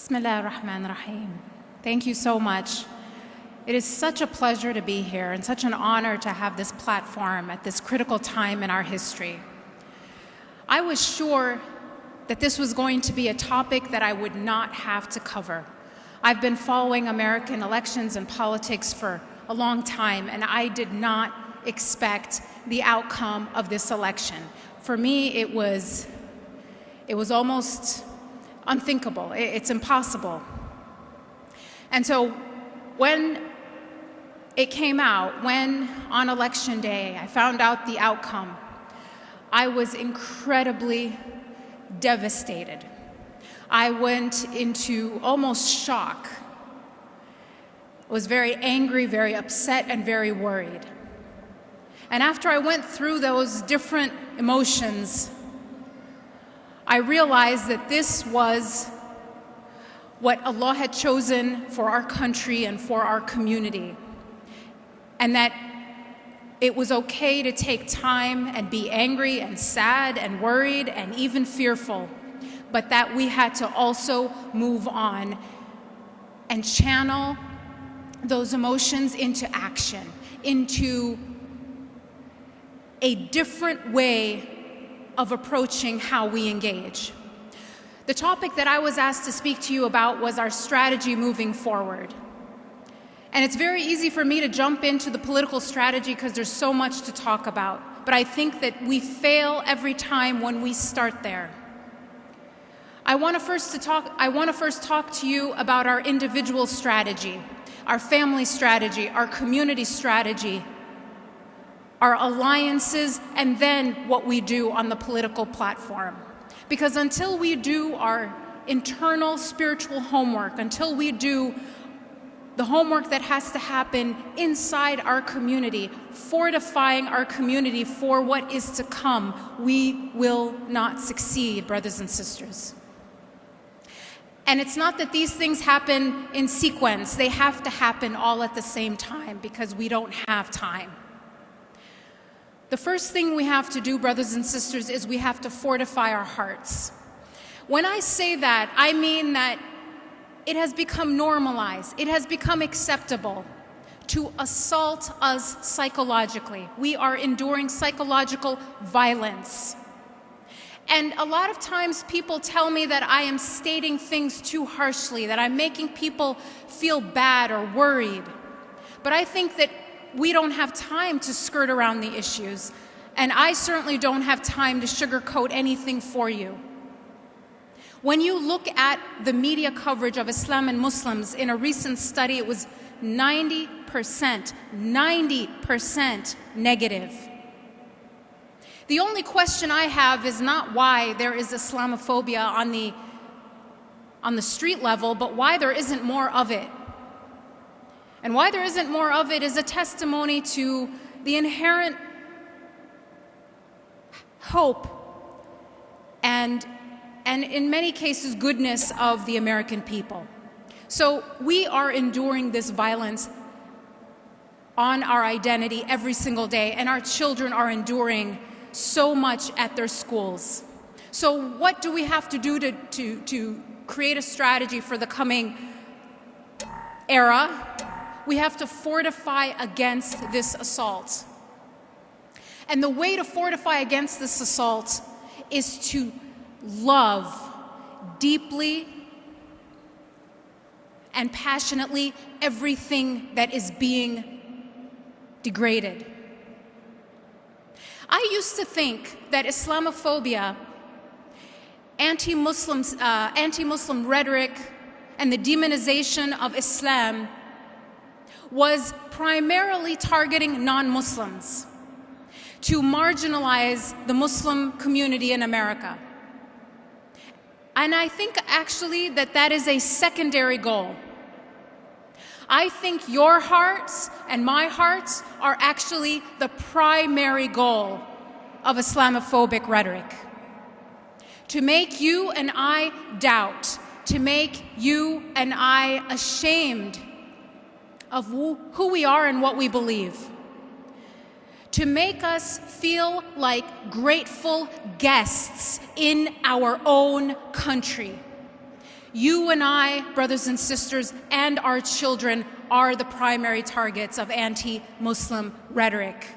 Bismillahir-Rahmanir-Rahim. Thank you so much. It is such a pleasure to be here and such an honor to have this platform at this critical time in our history. I was sure that this was going to be a topic that I would not have to cover. I've been following American elections and politics for a long time, and I did not expect the outcome of this election. For me, it was almost unthinkable. It's impossible. And so when it came out, when on election day I found out the outcome, I was incredibly devastated. I went into almost shock. I was very angry, very upset, and very worried. And after I went through those different emotions, I realized that this was what Allah had chosen for our country and for our community, and that it was okay to take time and be angry and sad and worried and even fearful, but that we had to also move on and channel those emotions into action, into a different way of approaching how we engage. The topic that I was asked to speak to you about was our strategy moving forward. And it's very easy for me to jump into the political strategy because there's so much to talk about. But I think that we fail every time when we start there. I want to first talk to you about our individual strategy, our family strategy, our community strategy, our alliances, and then what we do on the political platform. Because until we do our internal spiritual homework, until we do the homework that has to happen inside our community, fortifying our community for what is to come, we will not succeed, brothers and sisters. And it's not that these things happen in sequence. They have to happen all at the same time because we don't have time. The first thing we have to do, brothers and sisters, is we have to fortify our hearts. When I say that, I mean that it has become normalized, it has become acceptable to assault us psychologically. We are enduring psychological violence. And a lot of times people tell me that I am stating things too harshly, that I'm making people feel bad or worried. But I think that we don't have time to skirt around the issues, and I certainly don't have time to sugarcoat anything for you. When you look at the media coverage of Islam and Muslims, in a recent study, it was 90% negative. The only question I have is not why there is Islamophobia on the street level, but why there isn't more of it. And why there isn't more of it is a testimony to the inherent hope and in many cases goodness of the American people. So we are enduring this violence on our identity every single day, and our children are enduring so much at their schools. So what do we have to do to create a strategy for the coming era? We have to fortify against this assault. And the way to fortify against this assault is to love deeply and passionately everything that is being degraded. I used to think that Islamophobia, anti-Muslim rhetoric, and the demonization of Islam was primarily targeting non-Muslims to marginalize the Muslim community in America. And I think actually that is a secondary goal. I think your hearts and my hearts are actually the primary goal of Islamophobic rhetoric. To make you and I doubt, to make you and I ashamed of who we are and what we believe. To make us feel like grateful guests in our own country. You and I, brothers and sisters, and our children are the primary targets of anti-Muslim rhetoric.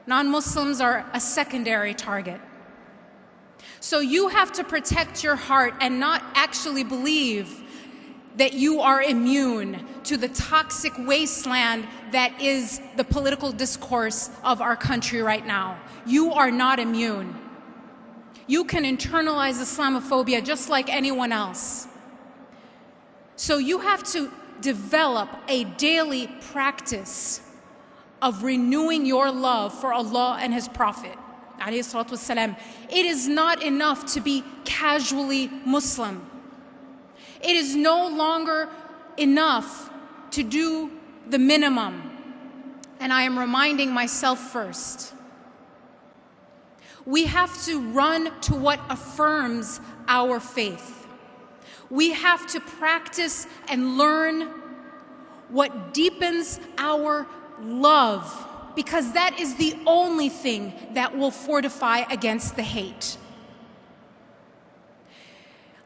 Non-Muslims are a secondary target. So you have to protect your heart and not actually believe that you are immune to the toxic wasteland that is the political discourse of our country right now. You are not immune. You can internalize Islamophobia just like anyone else. So you have to develop a daily practice of renewing your love for Allah and His Prophet. It is not enough to be casually Muslim. It is no longer enough to do the minimum. And I am reminding myself first. We have to run to what affirms our faith. We have to practice and learn what deepens our love, because that is the only thing that will fortify against the hate.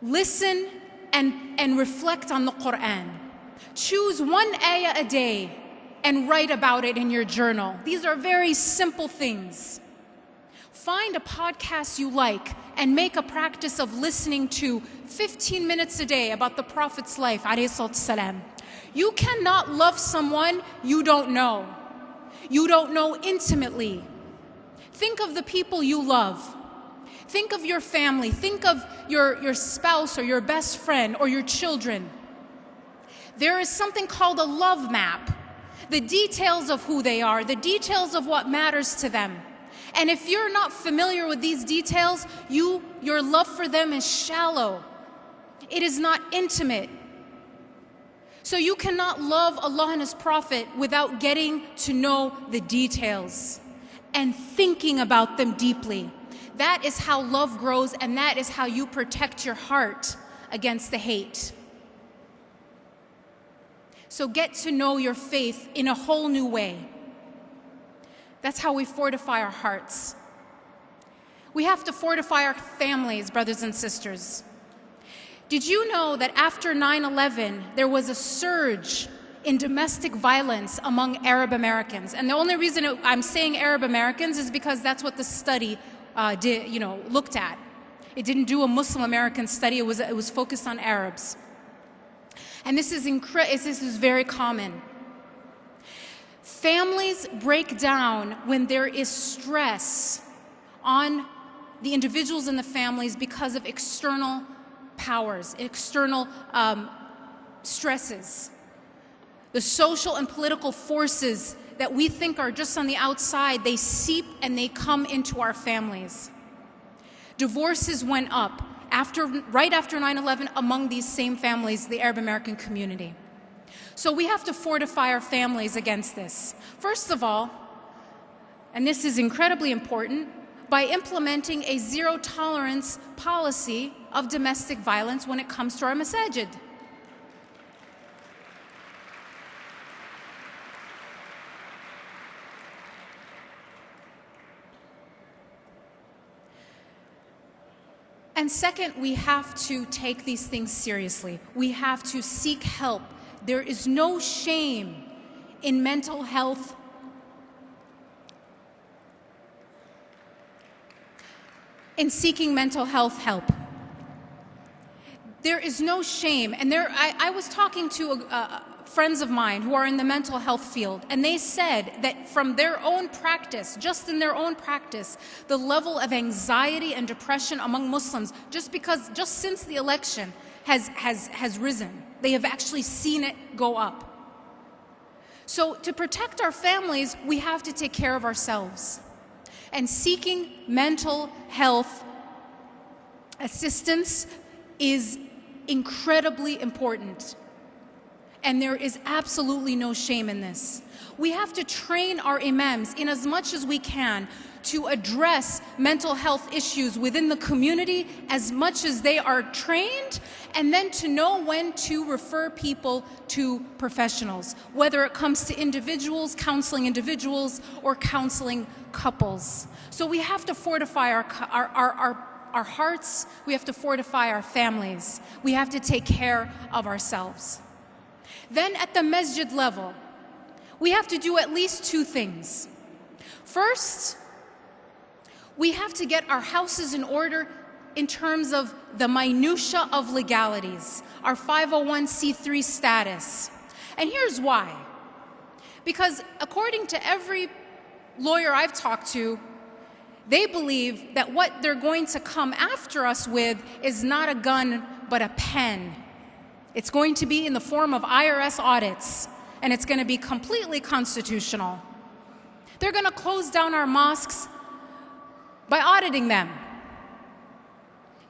Listen and reflect on the Quran. Choose one ayah a day and write about it in your journal. These are very simple things. Find a podcast you like and make a practice of listening to 15 minutes a day about the Prophet's life, alayhi salatu salam. You cannot love someone you don't know. You don't know intimately. Think of the people you love. Think of your family. Think of your spouse or your best friend or your children. There is something called a love map. The details of who they are, the details of what matters to them. And if you're not familiar with these details, your love for them is shallow. It is not intimate. So you cannot love Allah and His Prophet without getting to know the details and thinking about them deeply. That is how love grows, and that is how you protect your heart against the hate. So get to know your faith in a whole new way. That's how we fortify our hearts. We have to fortify our families, brothers and sisters. Did you know that after 9/11, there was a surge in domestic violence among Arab Americans? And the only reason I'm saying Arab Americans is because that's what the study looked at. It didn't do a Muslim American study. It was focused on Arabs. And this is very common. Families break down when there is stress on the individuals in the families because of external powers, external stresses. The social and political forces that we think are just on the outside, they seep and they come into our families. Divorces went up right after 9/11 among these same families, the Arab American community. So we have to fortify our families against this. First of all, and this is incredibly important, by implementing a zero-tolerance policy of domestic violence when it comes to our masajid. And second, we have to take these things seriously. We have to seek help. There is no shame in mental health. In seeking mental health help. There is no shame. And I was talking to friends of mine who are in the mental health field, and they said that from their own practice, just in their own practice, the level of anxiety and depression among Muslims, just since the election, has risen. They have actually seen it go up. So to protect our families, we have to take care of ourselves. And seeking mental health assistance is incredibly important. And there is absolutely no shame in this. We have to train our imams in as much as we can to address mental health issues within the community as much as they are trained, and then to know when to refer people to professionals, whether it comes to individuals, or counseling couples. So we have to fortify our our hearts, we have to fortify our families, we have to take care of ourselves. Then at the masjid level, we have to do at least two things. First, we have to get our houses in order in terms of the minutia of legalities, our 501c3 status. And here's why. Because according to every lawyer I've talked to, they believe that what they're going to come after us with is not a gun, but a pen. It's going to be in the form of IRS audits, and it's going to be completely constitutional. They're going to close down our mosques by auditing them.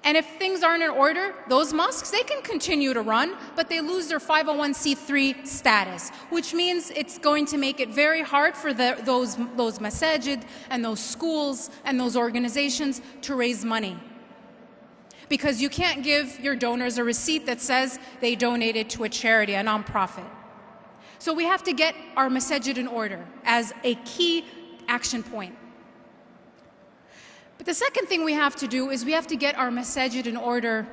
And if things aren't in order, those mosques, they can continue to run, but they lose their 501c3 status, which means it's going to make it very hard for those masajid and those schools and those organizations to raise money. Because you can't give your donors a receipt that says they donated to a charity, a nonprofit. So we have to get our masajid in order as a key action point. But the second thing we have to do is we have to get our masajid in order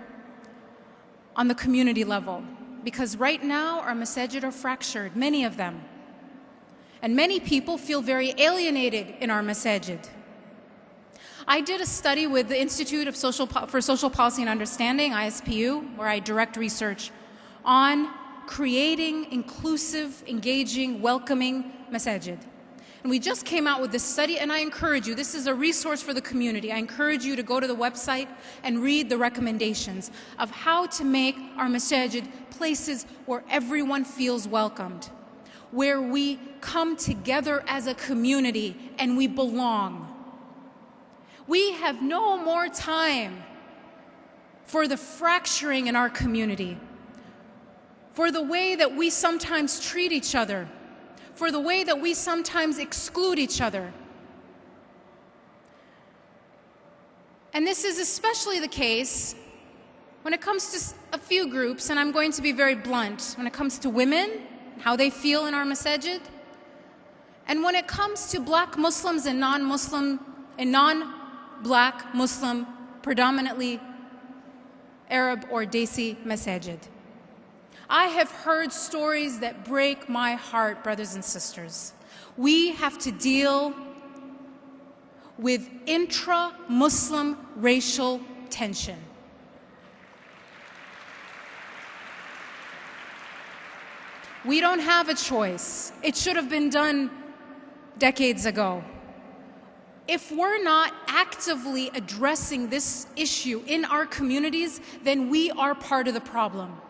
on the community level. Because right now our masajid are fractured, many of them. And many people feel very alienated in our masajid. I did a study with the Institute for Social Policy and Understanding, ISPU, where I direct research on creating inclusive, engaging, welcoming masajid. And we just came out with this study, and I encourage you, this is a resource for the community. I encourage you to go to the website and read the recommendations of how to make our masajid places where everyone feels welcomed, where we come together as a community and we belong. We have no more time for the fracturing in our community, for the way that we sometimes treat each other, for the way that we sometimes exclude each other. And this is especially the case when it comes to a few groups, and I'm going to be very blunt, when it comes to women, how they feel in our masajid, and when it comes to black Muslims and non-Muslim and non-black Muslim, predominantly Arab or Desi masajid. I have heard stories that break my heart, brothers and sisters. We have to deal with intra-Muslim racial tension. We don't have a choice. It should have been done decades ago. If we're not actively addressing this issue in our communities, then we are part of the problem.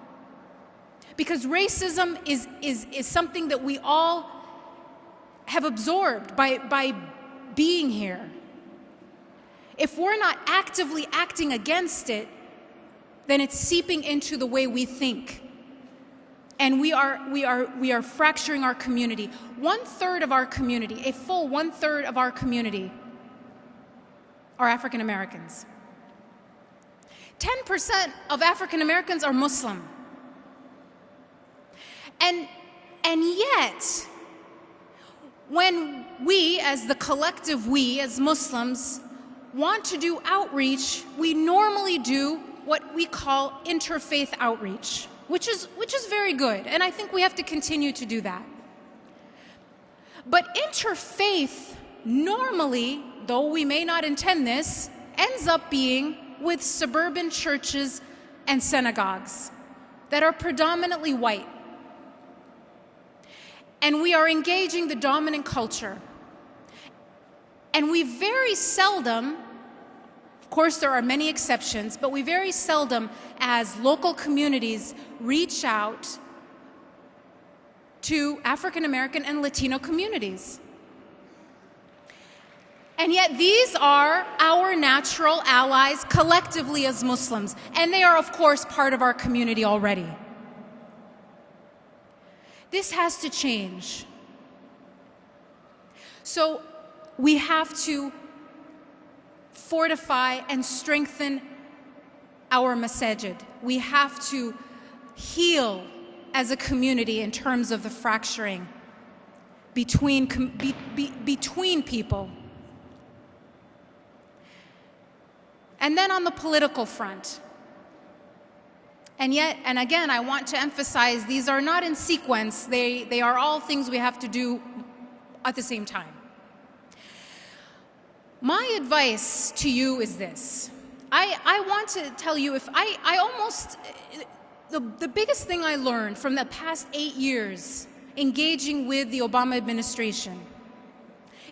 Because racism is something that we all have absorbed by being here. If we're not actively acting against it, then it's seeping into the way we think. And we are fracturing our community. 1/3 of our community, a full 1/3 of our community, are African Americans. 10% of African Americans are Muslim. And yet, when we, as the collective we, as Muslims, want to do outreach, we normally do what we call interfaith outreach, which is very good, and I think we have to continue to do that. But interfaith normally, though we may not intend this, ends up being with suburban churches and synagogues that are predominantly white. And we are engaging the dominant culture. And we very seldom, of course there are many exceptions, but we very seldom as local communities reach out to African American and Latino communities. And yet these are our natural allies collectively as Muslims, and they are of course part of our community already. This has to change. So we have to fortify and strengthen our masajid. We have to heal as a community in terms of the fracturing between And then on the political front. And yet, and again, I want to emphasize, these are not in sequence. They are all things we have to do at the same time. My advice to you is this. I want to tell you, the biggest thing I learned from the past 8 years engaging with the Obama administration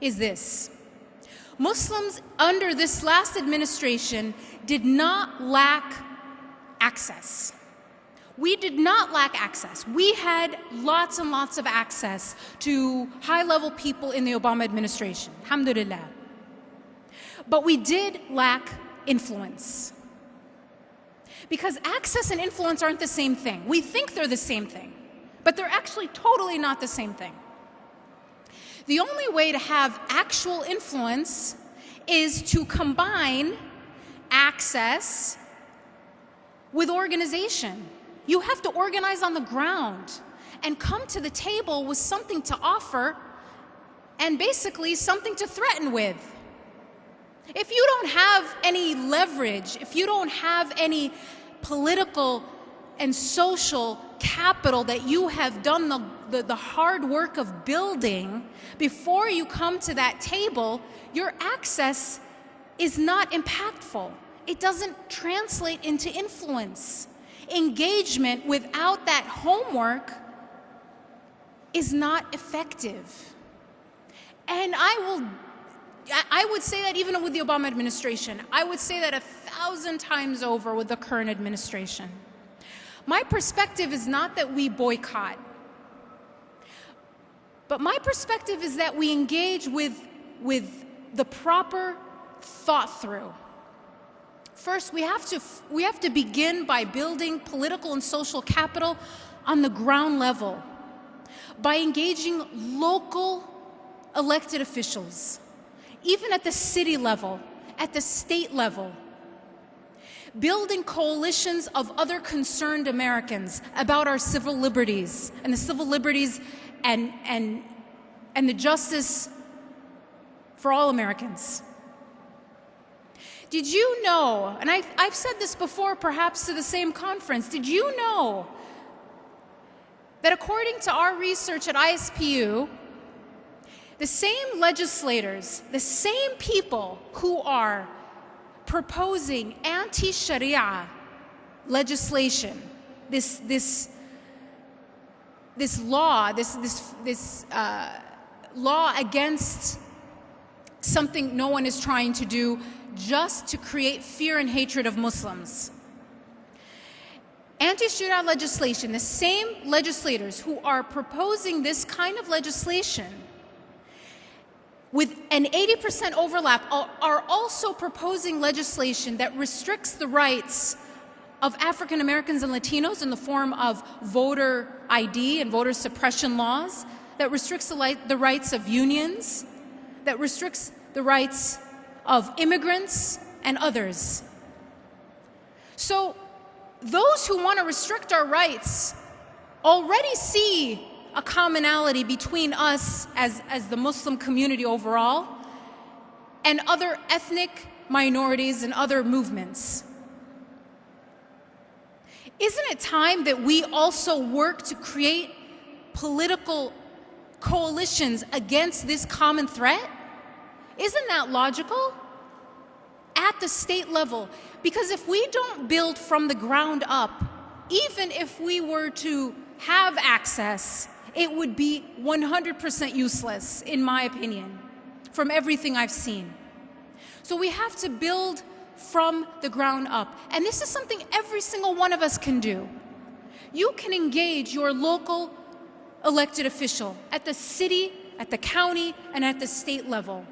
is this. Muslims under this last administration did not lack access. We did not lack access. We had lots and lots of access to high-level people in the Obama administration, alhamdulillah. But we did lack influence. Because access and influence aren't the same thing. We think they're the same thing, but they're actually totally not the same thing. The only way to have actual influence is to combine access with organization. You have to organize on the ground and come to the table with something to offer and basically something to threaten with. If you don't have any leverage, if you don't have any political and social capital that you have done the hard work of building before you come to that table, your access is not impactful. It doesn't translate into influence. Engagement without that homework is not effective. And I would say that even with the Obama administration. I would say that 1,000 times over with the current administration. My perspective is not that we boycott, but my perspective is that we engage with the proper thought through. First, we have to begin by building political and social capital on the ground level, by engaging local elected officials, even at the city level, at the state level, building coalitions of other concerned Americans about our civil liberties and the civil liberties and the justice for all Americans. Did you know, and I've said this before, perhaps to the same conference, did you know that according to our research at ISPU, the same legislators, the same people who are proposing anti-Sharia legislation, this law against something no one is trying to do, just to create fear and hatred of Muslims. Anti-Sharia legislation, the same legislators who are proposing this kind of legislation with an 80% overlap are also proposing legislation that restricts the rights of African Americans and Latinos in the form of voter ID and voter suppression laws, that restricts the rights of unions, that restricts the rights of immigrants and others. So those who want to restrict our rights already see a commonality between us as the Muslim community overall and other ethnic minorities and other movements. Isn't it time that we also work to create political coalitions against this common threat? Isn't that logical? At the state level. Because if we don't build from the ground up, even if we were to have access, it would be 100% useless, in my opinion, from everything I've seen. So we have to build from the ground up. And this is something every single one of us can do. You can engage your local elected official at the city, at the county, and at the state level.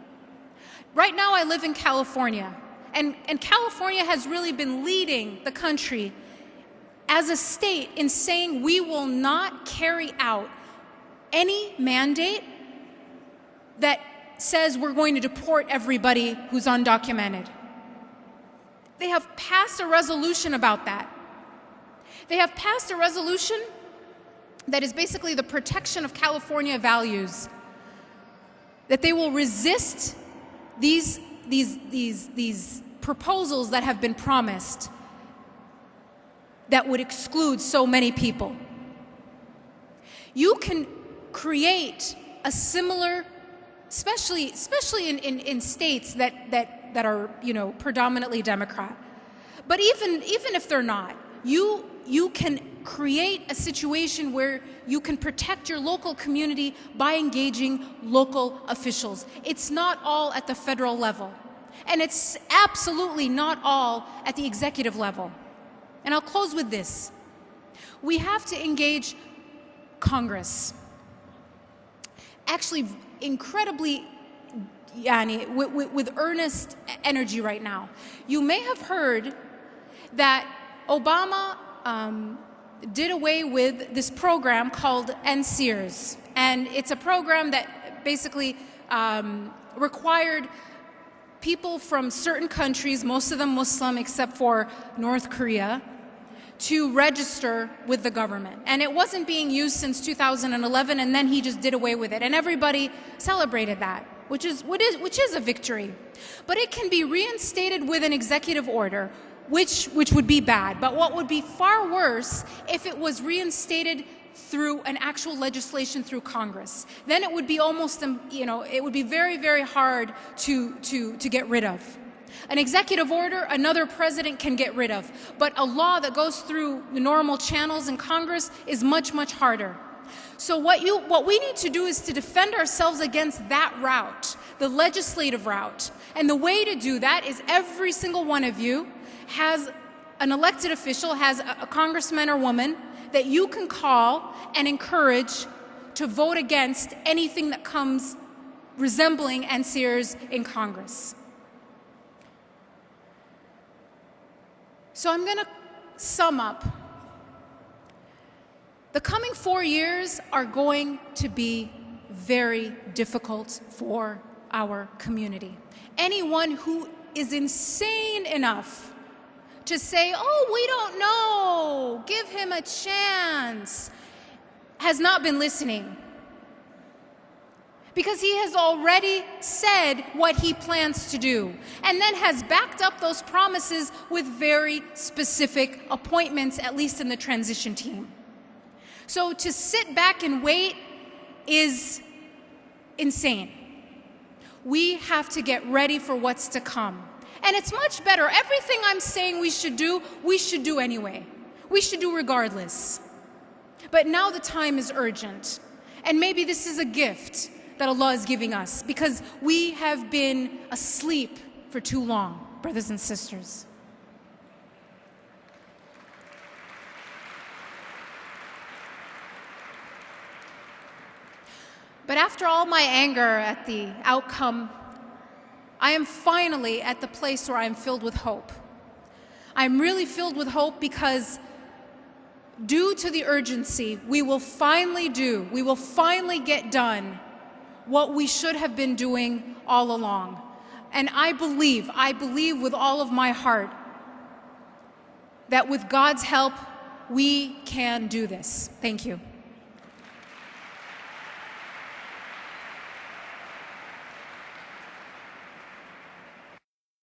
Right now I live in California, and California has really been leading the country as a state in saying we will not carry out any mandate that says we're going to deport everybody who's undocumented. They have passed a resolution about that. They have passed a resolution that is basically the protection of California values, that they will resist these proposals that have been promised that would exclude so many people. You can create a similar, especially in states that are, you know, predominantly Democrat. But even if they're not, you can create a situation where you can protect your local community by engaging local officials. It's not all at the federal level, and it's absolutely not all at the executive level. And I'll close with this. We have to engage Congress. Actually, incredibly, with earnest energy right now. You may have heard that Obama did away with this program called NSEERS. And it's a program that basically required people from certain countries, most of them Muslim except for North Korea, to register with the government. And it wasn't being used since 2011, and then he just did away with it. And everybody celebrated that, which is a victory. But it can be reinstated with an executive order, which would be bad. But what would be far worse if it was reinstated through an actual legislation through Congress. Then it would be almost, you know, it would be very, very hard to get rid of. An executive order, another president can get rid of. But a law that goes through the normal channels in Congress is much, much harder. So what we need to do is to defend ourselves against that route, the legislative route. And the way to do that is every single one of you has an elected official, has a congressman or woman that you can call and encourage to vote against anything that comes resembling NSEERS in Congress. So I'm going to sum up. The coming 4 years are going to be very difficult for our community. Anyone who is insane enough to say, oh, we don't know, give him a chance, has not been listening. Because he has already said what he plans to do, and then has backed up those promises with very specific appointments, at least in the transition team. So to sit back and wait is insane. We have to get ready for what's to come. And it's much better. Everything I'm saying we should do anyway. We should do regardless. But now the time is urgent. And maybe this is a gift that Allah is giving us, because we have been asleep for too long, brothers and sisters. But after all my anger at the outcome, I am finally at the place where I'm filled with hope. I'm really filled with hope because due to the urgency, we will finally get done what we should have been doing all along. And I believe with all of my heart that with God's help, we can do this. Thank you.